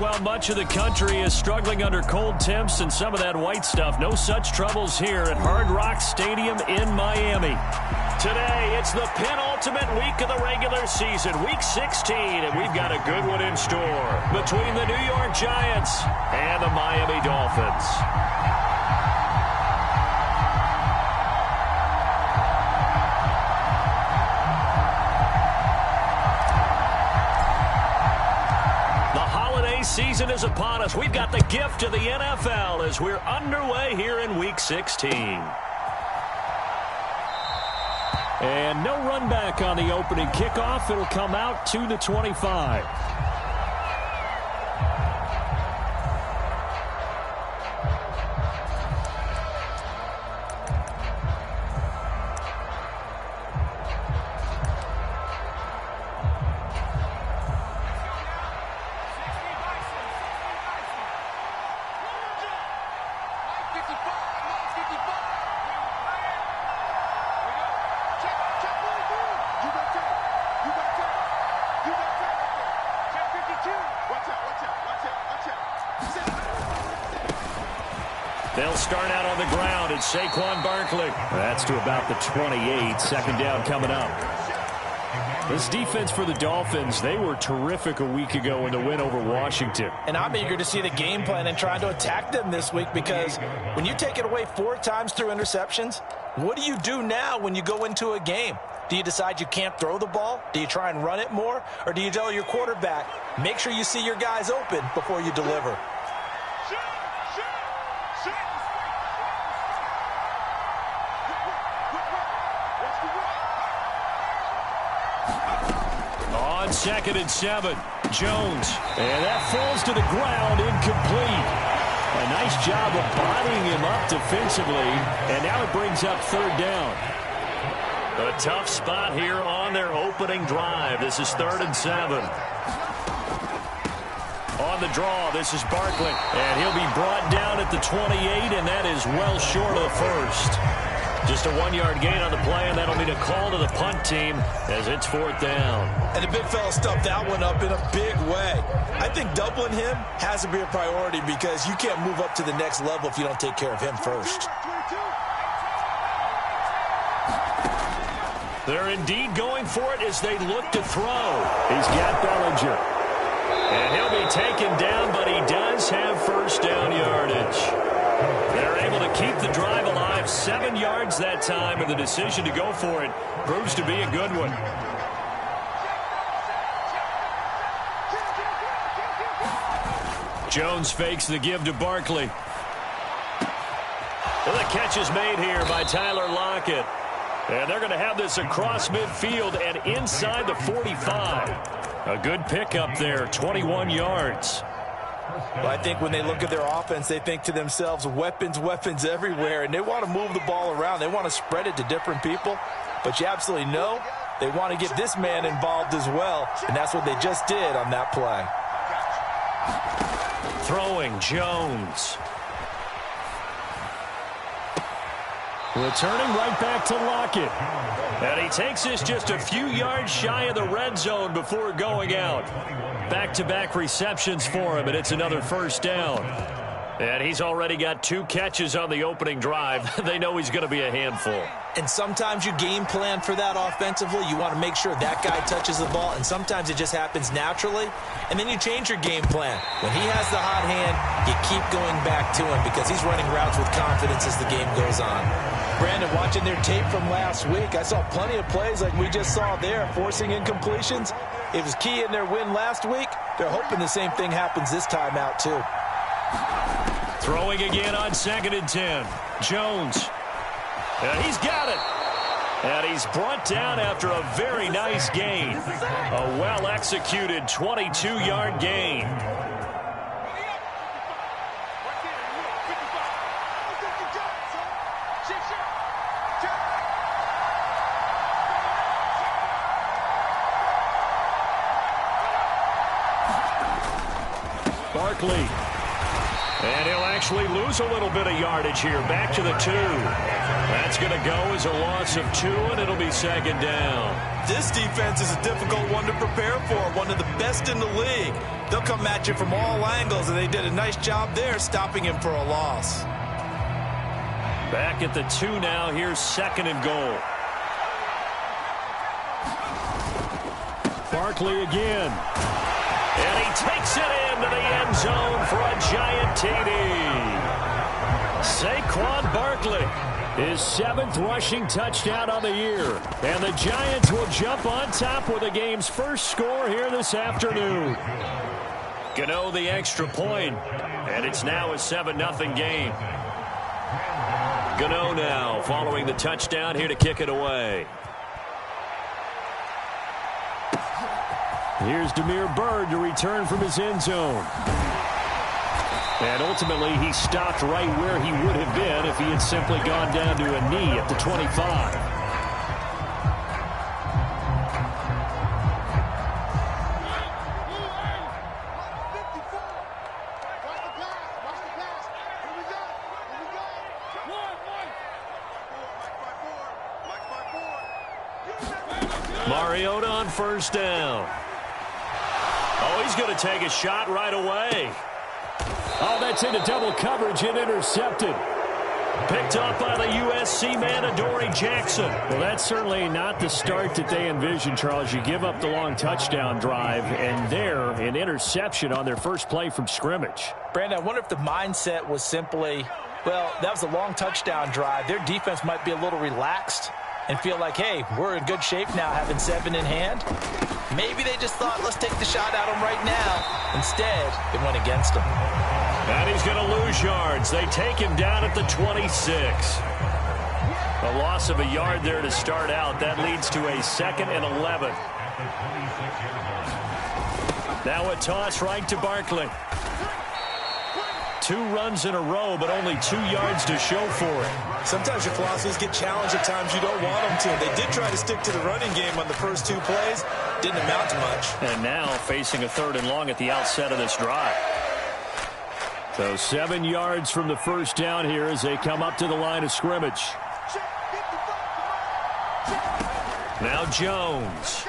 Well, much of the country is struggling under cold temps and some of that white stuff. No such troubles here at Hard Rock Stadium in Miami. Today, it's the penultimate week of the regular season, Week 16, and we've got a good one in store between the New York Giants and the Miami Dolphins. Season is upon us. We've got the gift of the NFL as we're underway here in Week 16. And no run back on the opening kickoff. It'll come out to the 25. They'll start out on the ground at Saquon Barkley. That's to about the 28. Second down coming up. This defense for the Dolphins, they were terrific a week ago in the win over Washington. And I'm eager to see the game plan and try to attack them this week, because when you take it away 4 times through interceptions, what do you do now when you go into a game? Do you decide you can't throw the ball? Do you try and run it more? Or do you tell your quarterback, make sure you see your guys open before you deliver? Second and 7. Jones. And that falls to the ground, incomplete. A nice job of bodying him up defensively. And now it brings up third down. A tough spot here on their opening drive. This is 3rd and 7. On the draw, this is Barkley. And he'll be brought down at the 28, and that is well short of the first. Just a 1-yard gain on the play, and that'll mean a call to the punt team as it's 4th down. And the big fella stuffed that one up in a big way. I think doubling him has to be a priority, because you can't move up to the next level if you don't take care of him first. They're indeed going for it as they look to throw. He's got Bellinger. And he'll be taken down, but he does have first down yardage. They're able to keep the drive alive, 7 yards that time, and the decision to go for it proves to be a good one. Jones fakes the give to Barkley. Well, the catch is made here by Tyler Lockett. And they're going to have this across midfield and inside the 45. A good pickup there, 21 yards. Well, I think when they look at their offense, they think to themselves, weapons, weapons everywhere, and they want to move the ball around. They want to spread it to different people, but you absolutely know they want to get this man involved as well, and that's what they just did on that play. Throwing, Jones. Returning right back to Lockett. And he takes this just a few yards shy of the red zone before going out. Back-to-back receptions for him, and it's another first down. And he's already got 2 catches on the opening drive. They know he's going to be a handful. And sometimes you game plan for that offensively. You want to make sure that guy touches the ball, and sometimes it just happens naturally. And then you change your game plan. When he has the hot hand, you keep going back to him because he's running routes with confidence as the game goes on. Brandon, watching their tape from last week, I saw plenty of plays like we just saw there, forcing incompletions. It was key in their win last week. They're hoping the same thing happens this time out, too. Throwing again on 2nd and 10. Jones. And he's got it. And he's brought down after a very nice gain. A well-executed 22-yard gain. Barkley. And he'll actually lose a little bit of yardage here. Back to the 2. That's going to go as a loss of 2, and it'll be second down. This defense is a difficult one to prepare for, one of the best in the league. They'll come at you from all angles, and they did a nice job there stopping him for a loss. Back at the 2 now. Here's second and goal. Barkley again. And he takes it into the end zone for a giant TD. Saquon Barkley, his 7th rushing touchdown on the year. And the Giants will jump on top with the game's first score here this afternoon. Gano the extra point, and it's now a 7-0 game. Gano now following the touchdown here to kick it away. Here's Damiere Byrd to return from his end zone. And ultimately, he stopped right where he would have been if he had simply gone down to a knee at the 25. Mariota on first down. Oh, he's going to take a shot right away. Oh, that's into double coverage and intercepted. Picked up by the USC man, Adoree Jackson. Well, that's certainly not the start that they envisioned, Charles. You give up the long touchdown drive, and there, an interception on their first play from scrimmage. Brandon, I wonder if the mindset was simply, well, that was a long touchdown drive. Their defense might be a little relaxed and feel like, hey, we're in good shape now having 7 in hand. Maybe they just thought, let's take the shot at him right now. Instead, it went against him. And he's going to lose yards. They take him down at the 26. A loss of a yard there to start out. That leads to a 2nd and 11. Now a toss right to Barkley. 2 runs in a row, but only 2 yards to show for it. Sometimes your philosophies get challenged at times you don't want them to. They did try to stick to the running game on the first 2 plays. Didn't amount to much. And now facing a 3rd and long at the outset of this drive. So 7 yards from the first down here as they come up to the line of scrimmage. Now Jones.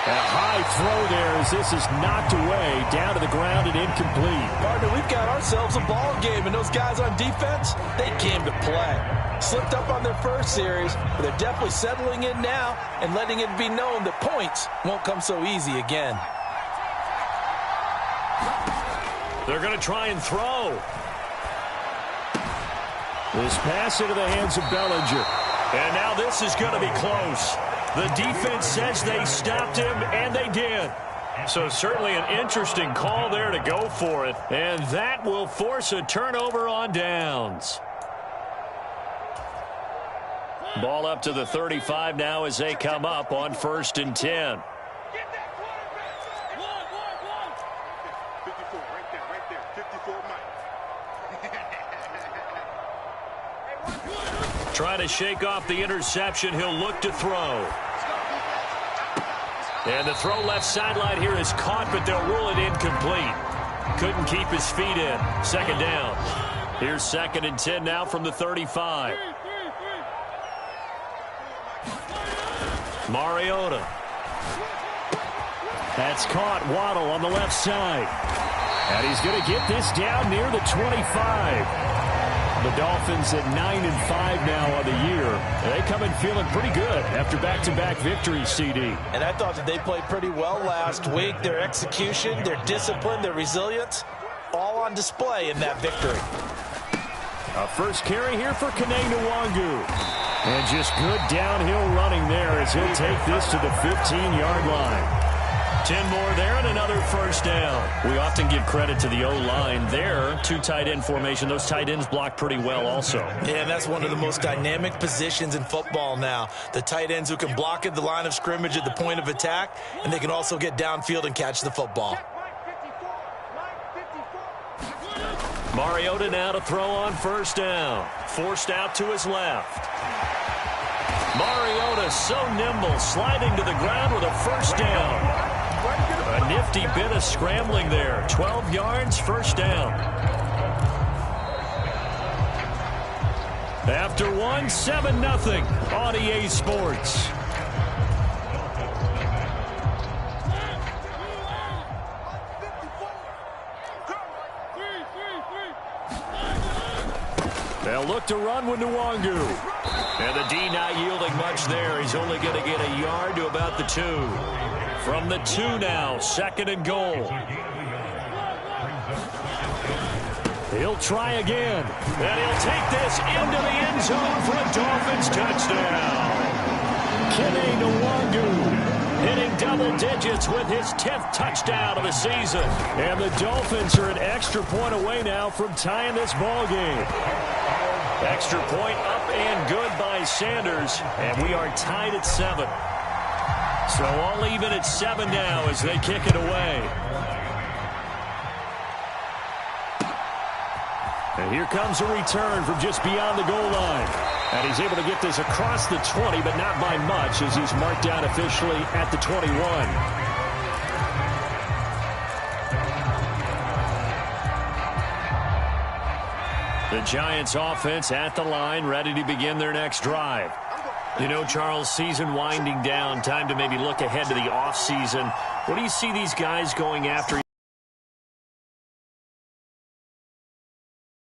A high throw there as this is knocked away, down to the ground and incomplete. Partner, we've got ourselves a ball game, and those guys on defense, they came to play. Slipped up on their first series, but they're definitely settling in now and letting it be known that points won't come so easy again. They're going to try and throw. This pass into the hands of Bellinger. And now this is going to be close. The defense says they stopped him, and they did. So certainly an interesting call there to go for it. And that will force a turnover on downs. Ball up to the 35 now as they come up on 1st and 10. Trying to shake off the interception. He'll look to throw. And the throw left sideline here is caught, but they'll rule it incomplete. Couldn't keep his feet in. 2nd down. Here's 2nd and 10 now from the 35. Mariota. That's caught. Waddle on the left side. And he's going to get this down near the 25. The Dolphins at 9-5 now on the year. And they come in feeling pretty good after back-to-back victories, CD. And I thought that they played pretty well last week. Their execution, their discipline, their resilience, all on display in that victory. A first carry here for Kene Nwangu. And just good downhill running there as he'll take this to the 15-yard line. 10 more there and another first down. We often give credit to the O-line there. 2 tight end formation. Those tight ends block pretty well also. Yeah, and that's one of the most dynamic positions in football now. The tight ends who can block at the line of scrimmage at the point of attack, and they can also get downfield and catch the football. Mariota now to throw on first down. Forced out to his left. Mariota so nimble, sliding to the ground with a first down. A nifty bit of scrambling there. 12 yards, first down. After one, 7-0 on EA Sports. They'll look to run with Nwangu. And the D not yielding much there. He's only going to get a yard to about the 2. From the 2 now, 2nd and goal. He'll try again. And he'll take this into the end zone for a Dolphins touchdown. Kene Nwangu hitting double digits with his 10th touchdown of the season. And the Dolphins are an extra point away now from tying this ball game. Extra point up and good by Sanders. And we are tied at 7. So all even at 7 now as they kick it away. And here comes a return from just beyond the goal line. And he's able to get this across the 20, but not by much as he's marked down officially at the 21. The Giants offense at the line, ready to begin their next drive. You know, Charles, season winding down, time to maybe look ahead to the offseason. What do you see these guys going after?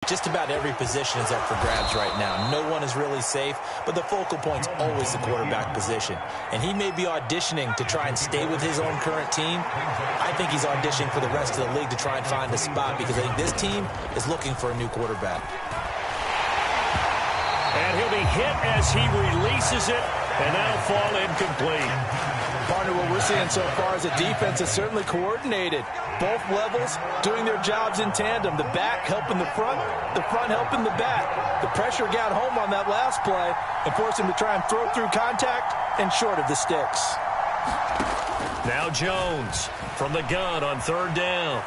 Just about every position is up for grabs right now. No one is really safe, but the focal point's always the quarterback position. And he may be auditioning to try and stay with his own current team. I think he's auditioning for the rest of the league to try and find a spot because I think this team is looking for a new quarterback. And he'll be hit as he releases it, and that'll fall incomplete. Partner, what we're seeing so far is a defense is certainly coordinated. Both levels doing their jobs in tandem. The back helping the front helping the back. The pressure got home on that last play and forced him to try and throw through contact and short of the sticks. Now Jones from the gun on 3rd down.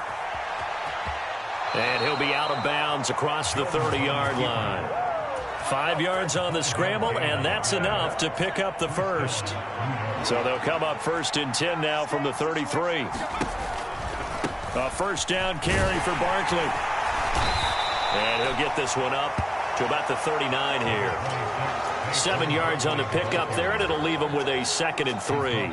And he'll be out of bounds across the 30-yard line. 5 yards on the scramble, and that's enough to pick up the first. So they'll come up 1st and 10 now from the 33. A first down carry for Barkley. And he'll get this one up to about the 39 here. 7 yards on the pickup there, and it'll leave him with a 2nd and 3.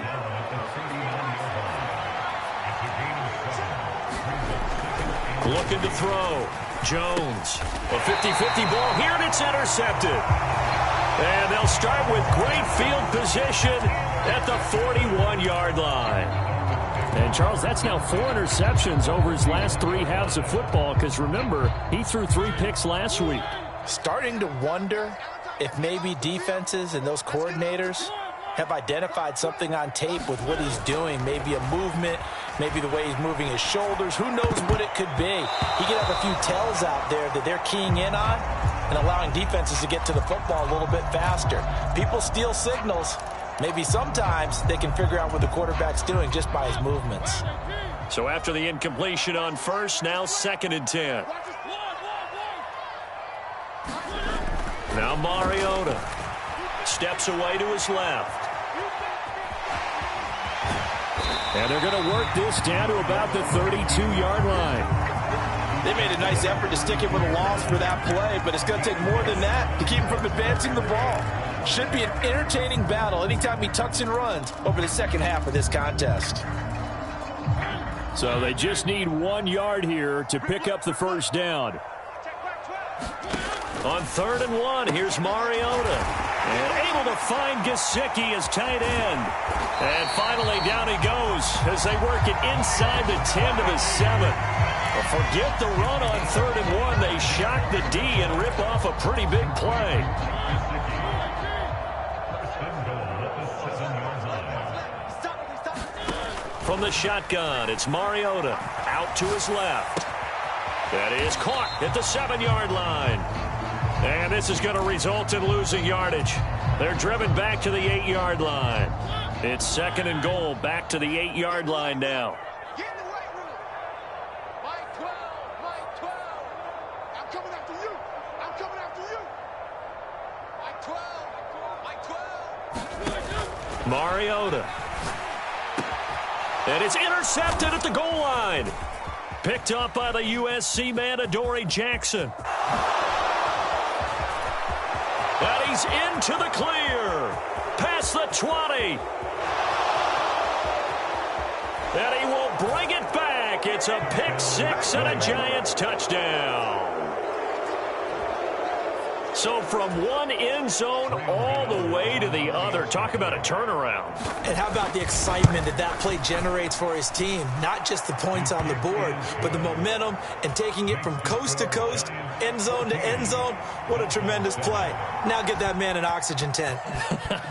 Looking to throw. Jones. A 50-50 ball here, and it's intercepted. And they'll start with great field position at the 41-yard line. And, Charles, that's now 4 interceptions over his last 3 halves of football because, remember, he threw 3 picks last week. Starting to wonder if maybe defenses and those coordinators have identified something on tape with what he's doing. Maybe a movement, maybe the way he's moving his shoulders. Who knows what it could be? He could have a few tells out there that they're keying in on and allowing defenses to get to the football a little bit faster. People steal signals. Maybe sometimes they can figure out what the quarterback's doing just by his movements. So after the incompletion on first, now 2nd and 10. Now Mariota steps away to his left. And they're going to work this down to about the 32-yard line. They made a nice effort to stick him with a loss for that play, but it's going to take more than that to keep him from advancing the ball. Should be an entertaining battle anytime he tucks and runs over the second half of this contest. So they just need 1 yard here to pick up the first down. On 3rd and 1, here's Mariota. And able to find Gesicki as tight end. And finally down he goes as they work it inside the 10 to the 7. Well, forget the run on 3rd and 1. They shock the D and rip off a pretty big play. From the shotgun, it's Mariota out to his left. That is caught at the 7-yard line. And this is going to result in losing yardage. They're driven back to the 8-yard line. It's 2nd and goal, back to the 8-yard line now. Get in the right room. Mike 12, Mike 12. I'm coming after you. I'm coming after you. Mike 12, Mike 12. Mariota. And it's intercepted at the goal line. Picked up by the USC man, Adoree Jackson. And he's into the clear. Past the 20. And he will bring it back. It's a pick six and a Giants touchdown. So from one end zone all the way to the other. Talk about a turnaround. And how about the excitement that that play generates for his team? Not just the points on the board, but the momentum and taking it from coast to coast, end zone to end zone. What a tremendous play. Now get that man an oxygen tent.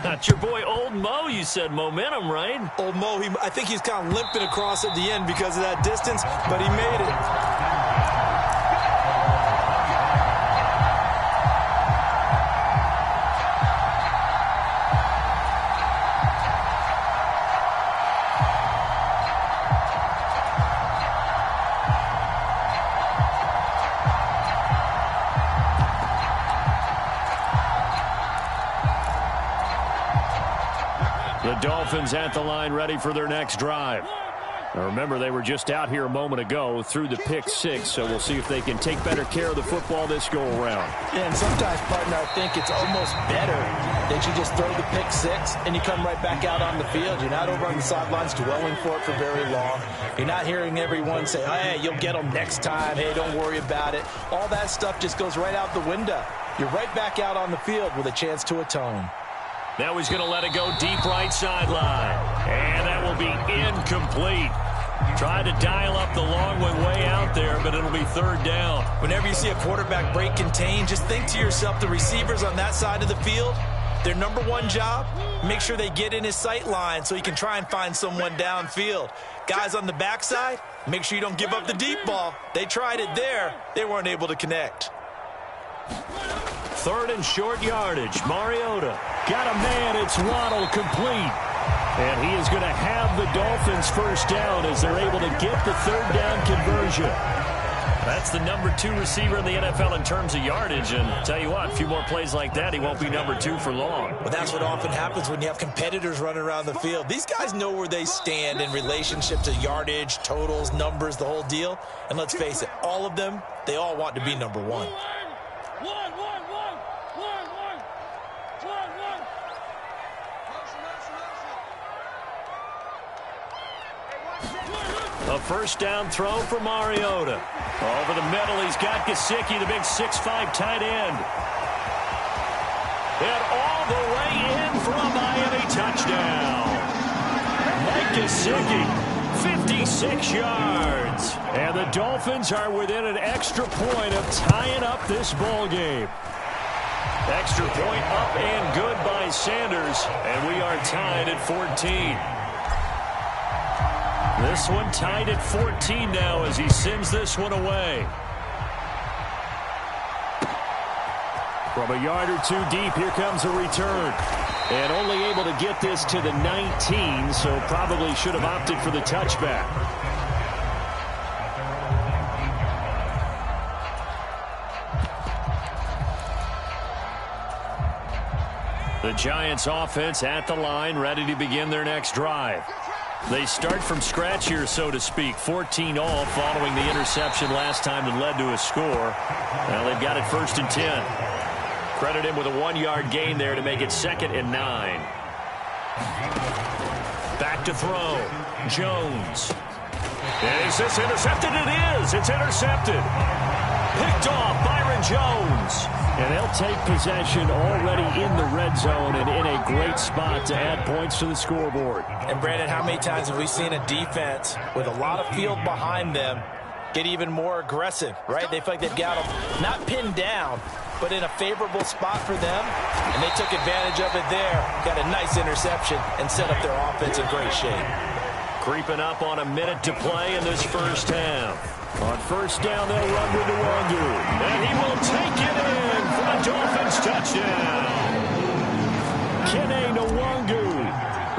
That's your boy Old Mo. You said momentum, right? Old Mo, I think he's kind of limping across at the end because of that distance, but he made it. The Dolphins at the line ready for their next drive. Now remember, they were just out here a moment ago through the pick six, so we'll see if they can take better care of the football this go-around. Yeah, and sometimes, partner, I think it's almost better that you just throw the pick six and you come right back out on the field. You're not over on the sidelines dwelling for it for very long. You're not hearing everyone say, hey, you'll get them next time. Hey, don't worry about it. All that stuff just goes right out the window. You're right back out on the field with a chance to atone. Now he's going to let it go deep right sideline. And that will be incomplete. Tried to dial up the long way out there, but it'll be third down. Whenever you see a quarterback break contain, just think to yourself, the receivers on that side of the field, their number one job, make sure they get in his sight line so he can try and find someone downfield. Guys on the backside, make sure you don't give up the deep ball. They tried it there. They weren't able to connect. Third and short yardage. Mariota got a man. It's Waddle complete. And he is going to have the Dolphins first down as they're able to get the third down conversion. That's the number 2 receiver in the NFL in terms of yardage. And tell you what, a few more plays like that, he won't be number 2 for long. Well, that's what often happens when you have competitors running around the field. These guys know where they stand in relationship to yardage, totals, numbers, the whole deal. And let's face it, all of them, they all want to be number 1. A first down throw for Mariota. Over the middle, he's got Gesicki, the big 6'5" tight end. And all the way in for a Miami touchdown. Mike Gesicki, 56 yards. And the Dolphins are within an extra point of tying up this ball game. Extra point up and good by Sanders. And we are tied at 14. This one tied at 14 now as he sends this one away. From a yard or two deep, here comes a return. And only able to get this to the 19, so probably should have opted for the touchback. The Giants offense at the line, ready to begin their next drive. They start from scratch here, so to speak. 14 all following the interception last time that led to a score. Now they've got it 1st and 10. Credit him with a 1-yard gain there to make it 2nd and 9. Back to throw. Jones. And is this intercepted? It is. It's intercepted. Picked off Byron Jones. And they'll take possession already in the red zone and in a great spot to add points to the scoreboard. And, Brandon, how many times have we seen a defense with a lot of field behind them get even more aggressive, right? They feel like they've got them not pinned down, but in a favorable spot for them, and they took advantage of it there. Got a nice interception and set up their offense in great shape. Creeping up on a minute to play in this first half. On first down, they'll run with Nwangu. And he will take it in for the Dolphins touchdown. Kene Nwangu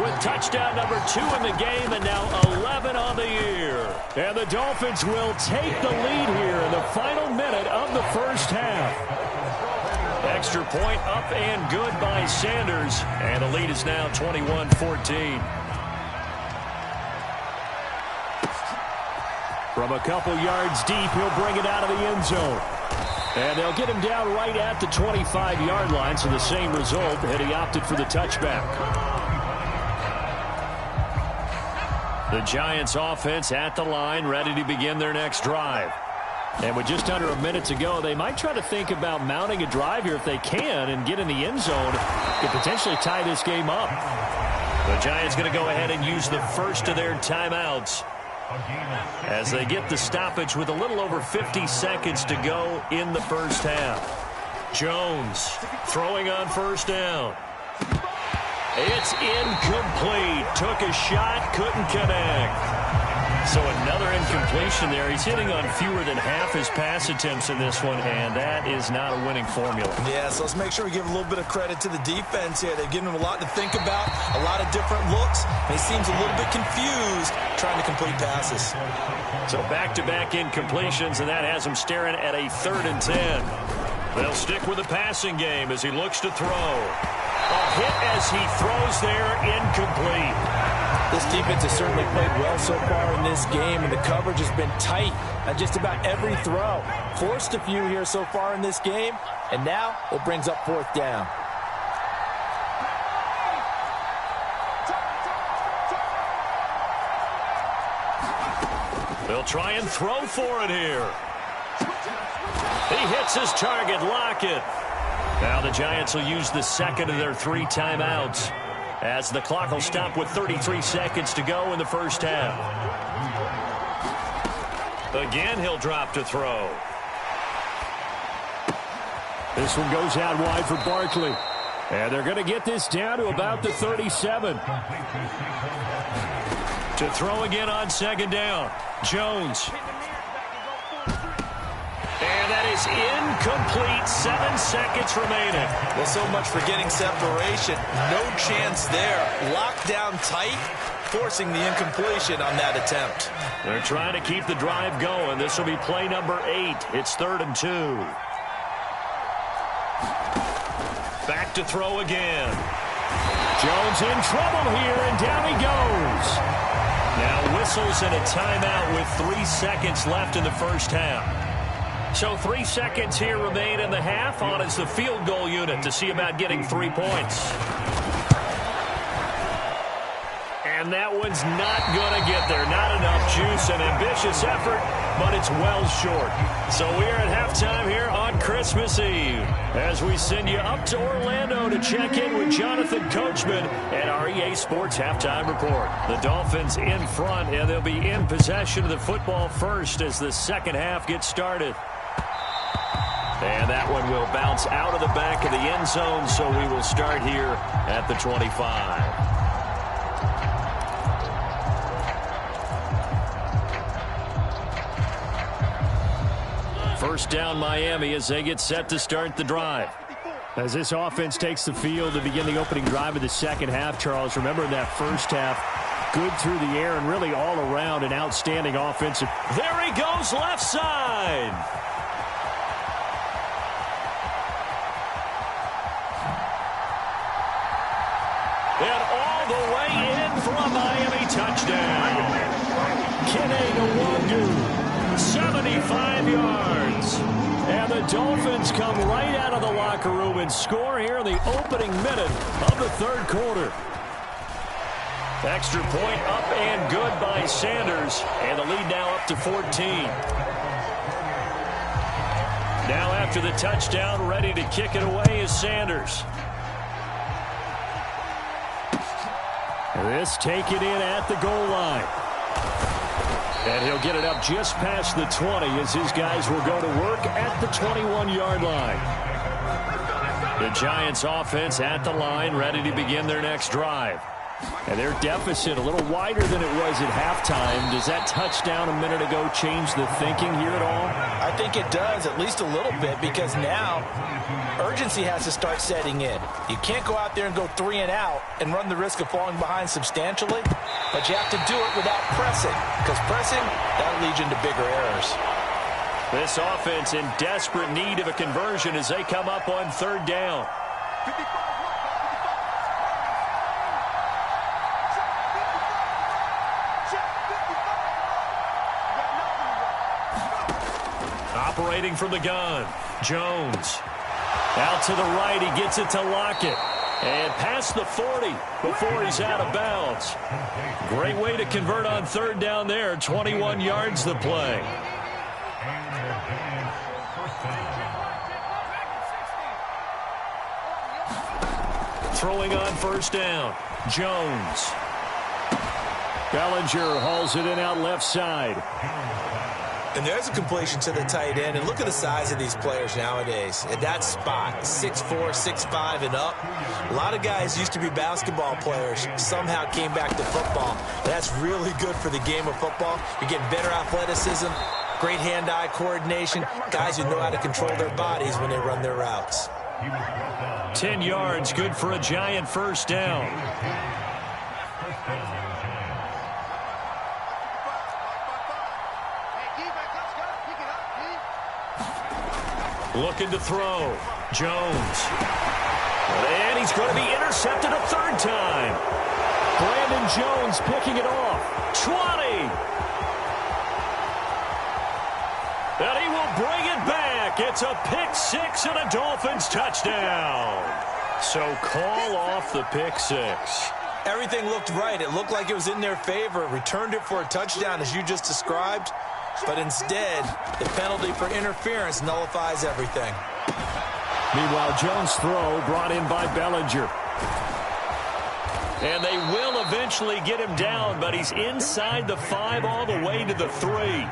with touchdown number 2 in the game and now 11 on the year. And the Dolphins will take the lead here in the final minute of the first half. Extra point up and good by Sanders. And the lead is now 21-14. From a couple yards deep, he'll bring it out of the end zone. And they'll get him down right at the 25-yard line, so the same result, and he opted for the touchback. The Giants offense at the line, ready to begin their next drive. And with just under a minute to go, they might try to think about mounting a drive here if they can and get in the end zone to potentially tie this game up. The Giants going to go ahead and use the first of their timeouts as they get the stoppage with a little over 50 seconds to go in the first half. Jones throwing on first down. It's incomplete. Took a shot, couldn't connect. So another incompletion there. He's hitting on fewer than half his pass attempts in this one, and that is not a winning formula. Yeah, so let's make sure we give a little bit of credit to the defense here. They've given him a lot to think about, a lot of different looks, and he seems a little bit confused trying to complete passes. So back-to-back incompletions, and that has him staring at a 3rd and 10. They'll stick with the passing game as he looks to throw. A hit as he throws there, incomplete. This defense has certainly played well so far in this game, and the coverage has been tight on just about every throw. Forced a few here so far in this game, and now it brings up 4th down. They'll try and throw for it here. He hits his target, Lockett. Now the Giants will use the second of their 3 timeouts, as the clock will stop with 33 seconds to go in the first half. Again, he'll drop to throw. This one goes out wide for Barkley. And they're going to get this down to about the 37. To throw again on 2nd down. Jones. And that is incomplete. 7 seconds remaining. Well, so much for getting separation. No chance there. Locked down tight, forcing the incompletion on that attempt. They're trying to keep the drive going. This will be play number 8. It's 3rd and 2. Back to throw again. Jones in trouble here, and down he goes. Now whistles and a timeout with 3 seconds left in the first half. So 3 seconds here remain in the half. On is the field goal unit to see about getting 3 points. And that one's not going to get there. Not enough juice. An ambitious effort, but it's well short. So we are at halftime here on Christmas Eve as we send you up to Orlando to check in with Jonathan Coachman and our EA Sports Halftime Report. The Dolphins in front, and they'll be in possession of the football first as the second half gets started. And that one will bounce out of the back of the end zone, so we will start here at the 25. First down, Miami, as they get set to start the drive. As this offense takes the field to begin the opening drive of the second half, Charles, remember in that first half, good through the air and really all around an outstanding offensive. There he goes, left side. And all the way in for a Miami touchdown. Kene Nwangwu, 75 yards. And the Dolphins come right out of the locker room and score here in the opening minute of the third quarter. Extra point up and good by Sanders. And the lead now up to 14. Now after the touchdown, ready to kick it away is Sanders. This taken in at the goal line. And he'll get it up just past the 20 as his guys will go to work at the 21-yard line. The Giants offense at the line, ready to begin their next drive. And their deficit a little wider than it was at halftime. Does that touchdown a minute ago change the thinking here at all? I think it does, at least a little bit, because now urgency has to start setting in. You can't go out there and go 3 and out and run the risk of falling behind substantially, but you have to do it without pressing, because pressing, that leads into bigger errors. This offense in desperate need of a conversion as they come up on third down. Operating from the gun. Jones. Out to the right. He gets it to Lockett. And past the 40 before he's out of bounds. Great way to convert on third down there. 21 yards the play. Throwing on first down. Jones. Bellinger hauls it in out left side. And there's a completion to the tight end. And look at the size of these players nowadays. At that spot, 6'4", 6'5", and up. A lot of guys used to be basketball players, somehow came back to football. That's really good for the game of football. You're getting better athleticism, great hand-eye coordination, guys who know how to control their bodies when they run their routes. 10 yards, good for a Giant first down. Looking to throw. Jones. And he's going to be intercepted a third time. Brandon Jones picking it off. 20. And he will bring it back. It's a pick six and a Dolphins touchdown. So call off the pick six. Everything looked right. It looked like it was in their favor. Returned it for a touchdown, as you just described. But instead, the penalty for interference nullifies everything. Meanwhile, Jones' throw brought in by Bellinger. And they will eventually get him down, but he's inside the 5 all the way to the 3.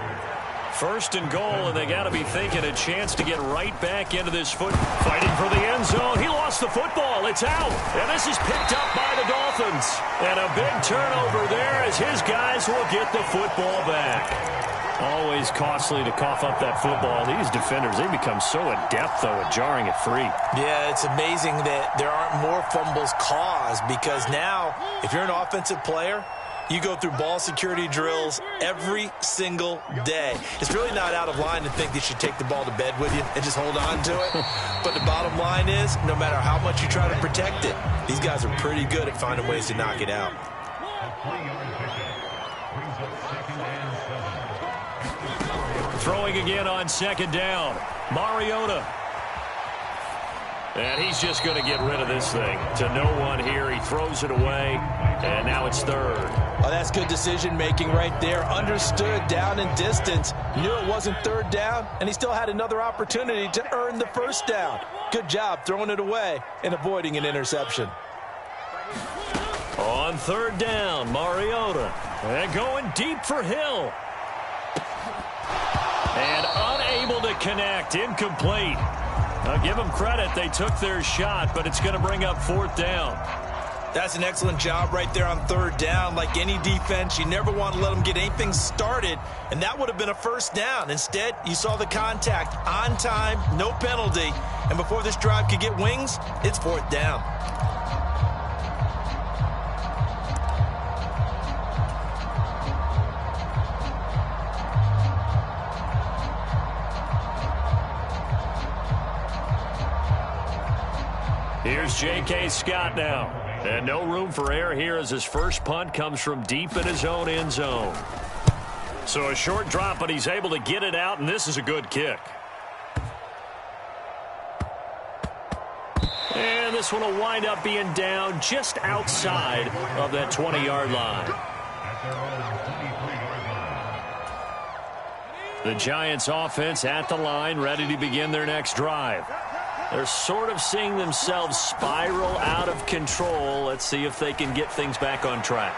First and goal, and they got to be thinking a chance to get right back into this fighting for the end zone. He lost the football. It's out. And this is picked up by the Dolphins. And a big turnover there as his guys will get the football back. Always costly to cough up that football. These defenders, they become so adept, though, at jarring it free. Yeah, it's amazing that there aren't more fumbles caused, because now, if you're an offensive player, you go through ball security drills every single day. It's really not out of line to think that you should take the ball to bed with you and just hold on to it. But the bottom line is, no matter how much you try to protect it, these guys are pretty good at finding ways to knock it out. Throwing again on second down. Mariota. And he's just going to get rid of this thing. To no one here. He throws it away. And now it's third. Oh, that's good decision-making right there. Understood down and distance. Knew it wasn't third down, and he still had another opportunity to earn the first down. Good job throwing it away and avoiding an interception. On third down, Mariota. And going deep for Hill. And unable to connect. Incomplete. I'll give them credit. They took their shot, but it's going to bring up fourth down. That's an excellent job right there on third down. Like any defense, you never want to let them get anything started, and that would have been a first down. Instead, you saw the contact on time, no penalty, and before this drive could get wings, it's fourth down. Here's J.K. Scott now. And no room for error here as his first punt comes from deep in his own end zone. So a short drop, but he's able to get it out, and this is a good kick. And this one will wind up being down just outside of that 20-yard line. The Giants offense at the line, ready to begin their next drive. They're sort of seeing themselves spiral out of control. Let's see if they can get things back on track.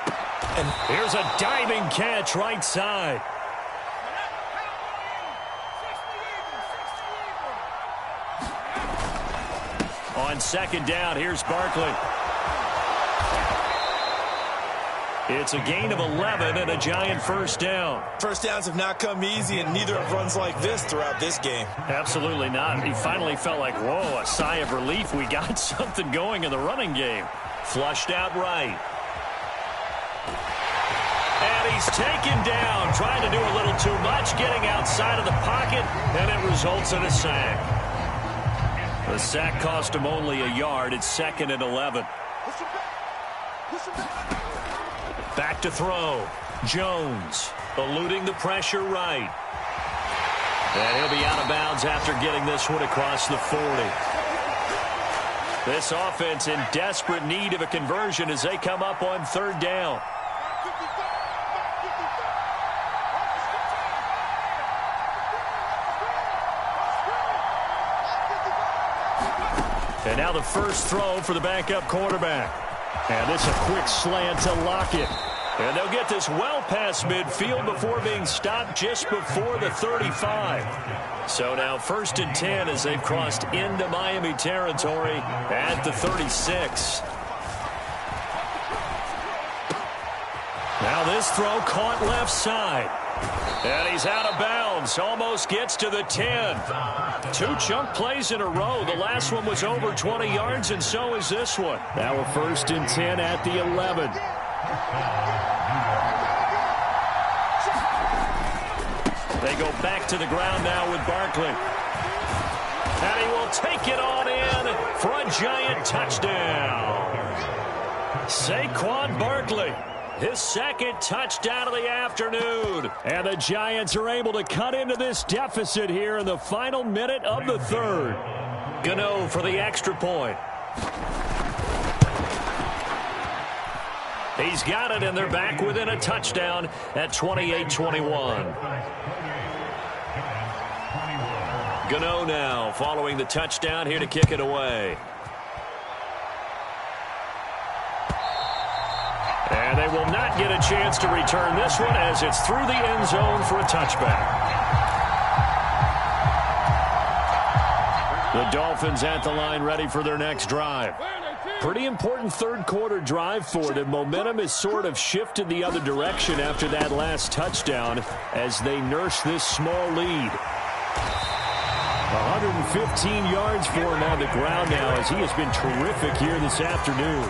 And here's a diving catch right side. On second down, here's Barkley. It's a gain of 11 and a Giant first down. First downs have not come easy, and neither have runs like this throughout this game. Absolutely not. He finally felt like, whoa, a sigh of relief. We got something going in the running game. Flushed out right. And he's taken down, trying to do a little too much, getting outside of the pocket, and it results in a sack. The sack cost him only a yard. It's second and 11. Back to throw. Jones eluding the pressure right. And he'll be out of bounds after getting this one across the 40. This offense in desperate need of a conversion as they come up on third down. And now the first throw for the backup quarterback. And this a quick slant to Lockett. And they'll get this well past midfield before being stopped just before the 35. So now 1st and 10 as they've crossed into Miami territory at the 36. Now this throw caught left side. And he's out of bounds. Almost gets to the 10. 2 chunk plays in a row. The last one was over 20 yards, and so is this one. Now a 1st and 10 at the 11. They go back to the ground now with Barkley. And he will take it on in for a giant touchdown. Saquon Barkley. His 2nd touchdown of the afternoon. And the Giants are able to cut into this deficit here in the final minute of the 3rd. Gano for the extra point. He's got it, and they're back within a touchdown at 28-21. Gano now following the touchdown here to kick it away. And they will not get a chance to return this one as it's through the end zone for a touchback. The Dolphins at the line ready for their next drive. Pretty important 3rd quarter drive for them. Momentum has sort of shifted the other direction after that last touchdown as they nurse this small lead. 115 yards for him on the ground now as he has been terrific here this afternoon.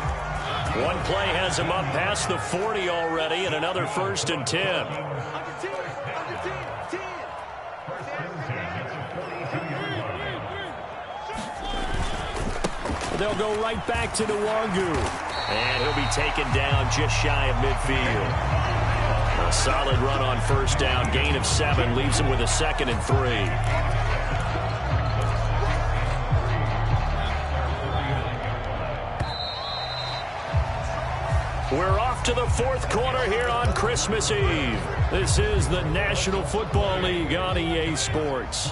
One play has him up past the 40 already, and another 1st and 10. They'll go right back to Nwangu. And he'll be taken down just shy of midfield. A solid run on 1st down. Gain of 7 leaves him with a 2nd and 3. We're off to the 4th quarter here on Christmas Eve. This is the National Football League on EA Sports.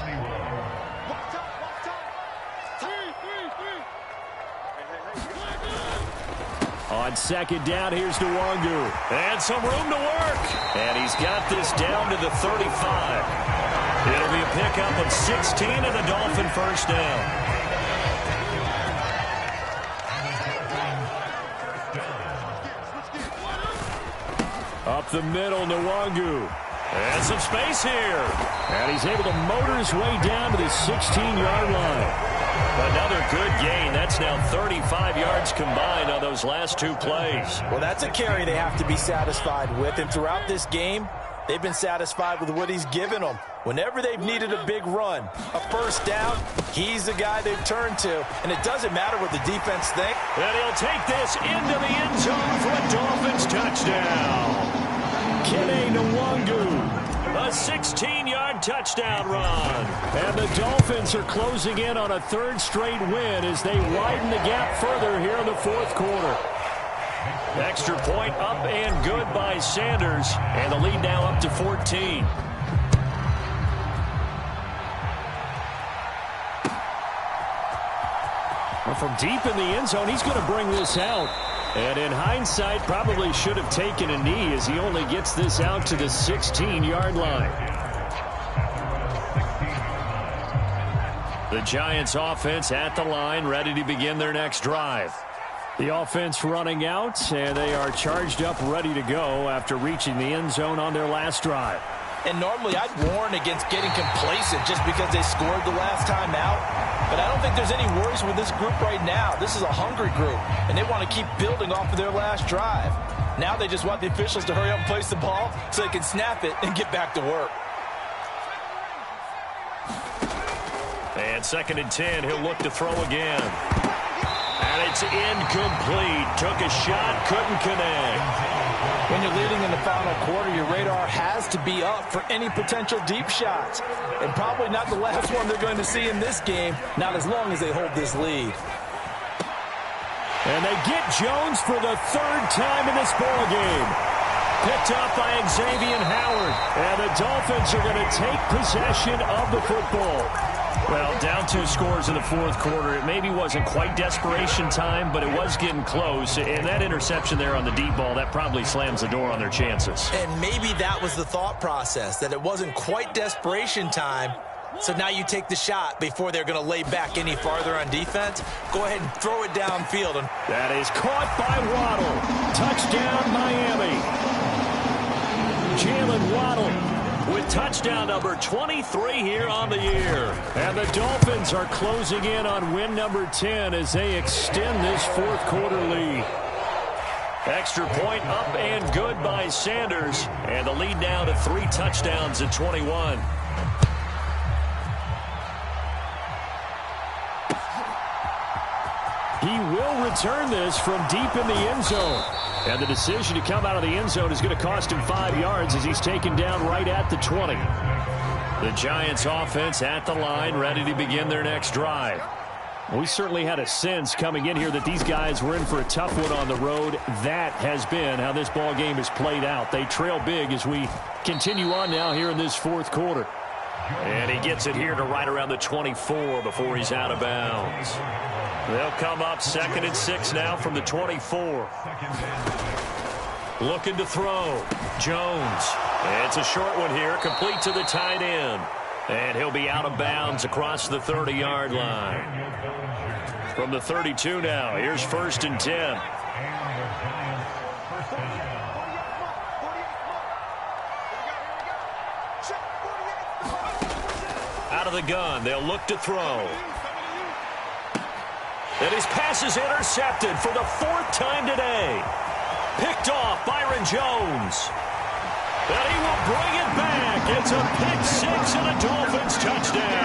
On 2nd down, here's Nwangu. And some room to work. And he's got this down to the 35. It'll be a pickup of 16 and a Dolphin 1st down. Up the middle, Nwangu. And some space here. And he's able to motor his way down to the 16-yard line. Another good gain. That's now 35 yards combined on those last 2 plays. Well, that's a carry they have to be satisfied with. And throughout this game, they've been satisfied with what he's given them. Whenever they've needed a big run, a 1st down, he's the guy they've turned to. And it doesn't matter what the defense thinks. And he'll take this into the end zone for a Dolphins touchdown. Kene Nwangu. A 16-yard touchdown run. And the Dolphins are closing in on a 3rd straight win as they widen the gap further here in the 4th quarter. Extra point up and good by Sanders. And the lead now up to 14. Well, from deep in the end zone, he's going to bring this out. And in hindsight, probably should have taken a knee as he only gets this out to the 16-yard line. The Giants offense at the line, ready to begin their next drive. The offense running out, and they are charged up, ready to go after reaching the end zone on their last drive. And normally I'd warn against getting complacent just because they scored the last time out. But I don't think there's any worries with this group right now. This is a hungry group, and they want to keep building off of their last drive. Now they just want the officials to hurry up and place the ball so they can snap it and get back to work. And 2nd and 10, he'll look to throw again. And it's incomplete. Took a shot, couldn't connect. When you're leading in the final quarter, your radar has to be up for any potential deep shots. And probably not the last one they're going to see in this game, not as long as they hold this lead. And they get Jones for the third time in this ballgame. Picked up by Xavier Howard. And the Dolphins are going to take possession of the football. Well, down 2 scores in the fourth quarter. It maybe wasn't quite desperation time, but it was getting close. And that interception there on the deep ball, that probably slams the door on their chances. And maybe that was the thought process, that it wasn't quite desperation time. So now you take the shot before they're going to lay back any farther on defense. Go ahead and throw it downfield. That is caught by Waddle. Touchdown, Miami. Jalen Waddle with touchdown number 23 here on the year. And the Dolphins are closing in on win number 10 as they extend this fourth quarter lead. Extra point up and good by Sanders. And the lead now to 3 touchdowns at 21. He will return this from deep in the end zone. And the decision to come out of the end zone is going to cost him 5 yards as he's taken down right at the 20. The Giants offense at the line, ready to begin their next drive. We certainly had a sense coming in here that these guys were in for a tough one on the road. That has been how this ball game has played out. They trail big as we continue on now here in this fourth quarter. And he gets it here to right around the 24 before he's out of bounds. They'll come up 2nd and 6 now from the 24. Looking to throw. Jones. It's a short one here, complete to the tight end. And he'll be out of bounds across the 30-yard line. From the 32 now, here's 1st and 10. Out of the gun, they'll look to throw. And his pass is intercepted for the 4th time today. Picked off Byron Jones. And he will bring it back. It's a pick 6 and a Dolphins touchdown.